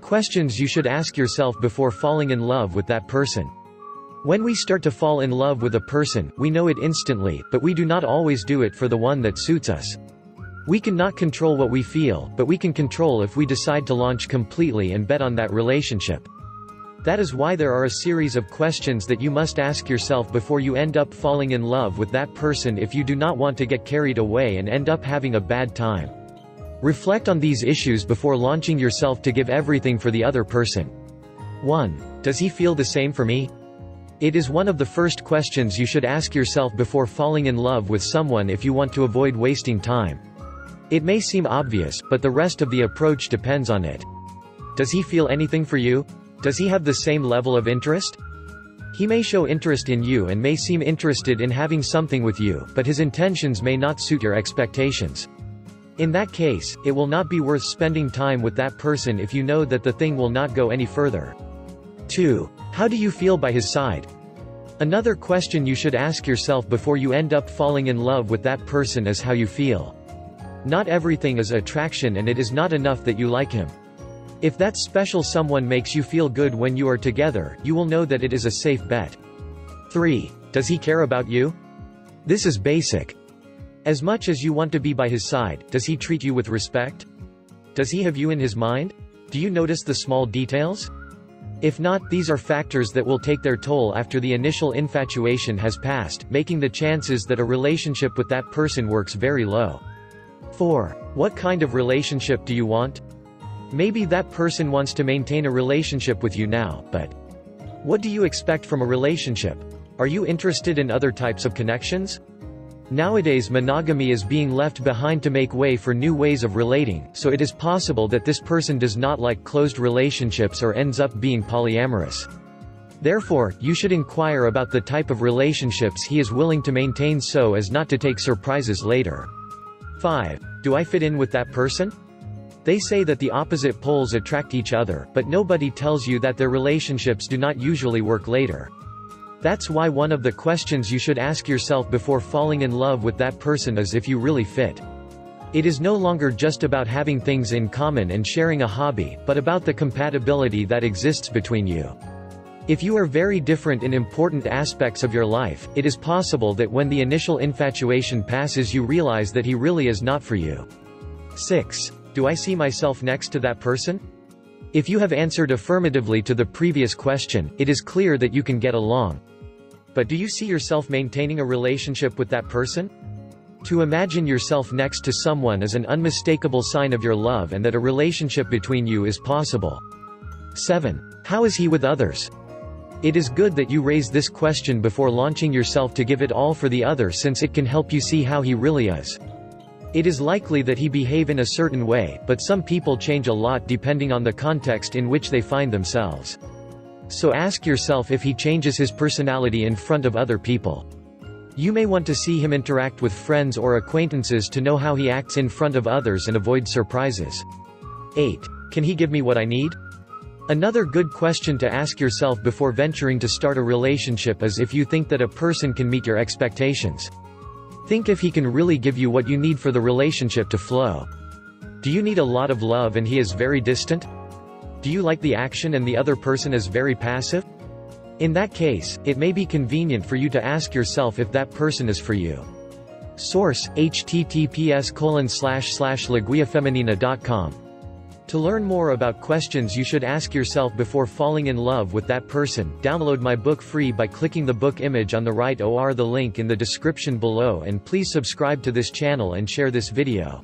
questions you should ask yourself before falling in love with that person. When we start to fall in love with a person, we know it instantly, but we do not always do it for the one that suits us. We cannot control what we feel, but we can control if we decide to launch completely and bet on that relationship. That is why there are a series of questions that you must ask yourself before you end up falling in love with that person if you do not want to get carried away and end up having a bad time. Reflect on these issues before launching yourself to give everything for the other person. 1. Does he feel the same for me? It is one of the first questions you should ask yourself before falling in love with someone if you want to avoid wasting time. It may seem obvious, but the rest of the approach depends on it. Does he feel anything for you? Does he have the same level of interest? He may show interest in you and may seem interested in having something with you, but his intentions may not suit your expectations. In that case, it will not be worth spending time with that person if you know that the thing will not go any further. 2. How do you feel by his side? Another question you should ask yourself before you end up falling in love with that person is how you feel. Not everything is attraction, and it is not enough that you like him. If that special someone makes you feel good when you are together, you will know that it is a safe bet. 3. Does he care about you? This is basic. As much as you want to be by his side, does he treat you with respect? Does he have you in his mind? Do you notice the small details? If not, these are factors that will take their toll after the initial infatuation has passed, making the chances that a relationship with that person works very low. 4. What kind of relationship do you want? Maybe that person wants to maintain a relationship with you now, but what do you expect from a relationship? Are you interested in other types of connections? Nowadays, monogamy is being left behind to make way for new ways of relating, so it is possible that this person does not like closed relationships or ends up being polyamorous. Therefore, you should inquire about the type of relationships he is willing to maintain so as not to take surprises later. 5. Do I fit in with that person? They say that the opposite poles attract each other, but nobody tells you that their relationships do not usually work later. That's why one of the questions you should ask yourself before falling in love with that person is if you really fit. It is no longer just about having things in common and sharing a hobby, but about the compatibility that exists between you. If you are very different in important aspects of your life, it is possible that when the initial infatuation passes you realize that he really is not for you. 6. Do I see myself next to that person? If you have answered affirmatively to the previous question, it is clear that you can get along. But do you see yourself maintaining a relationship with that person? To imagine yourself next to someone is an unmistakable sign of your love and that a relationship between you is possible. 7. How is he with others? It is good that you raise this question before launching yourself to give it all for the other, since it can help you see how he really is. It is likely that he behave in a certain way, but some people change a lot depending on the context in which they find themselves. So ask yourself if he changes his personality in front of other people. You may want to see him interact with friends or acquaintances to know how he acts in front of others and avoid surprises. 8. Can he give me what I need? Another good question to ask yourself before venturing to start a relationship is if you think that a person can meet your expectations. Think if he can really give you what you need for the relationship to flow. Do you need a lot of love and he is very distant? Do you like the action and the other person is very passive? In that case, it may be convenient for you to ask yourself if that person is for you. Source: https://laguiafeminina.com. To learn more about questions you should ask yourself before falling in love with that person, download my book free by clicking the book image on the right or the link in the description below, and please subscribe to this channel and share this video.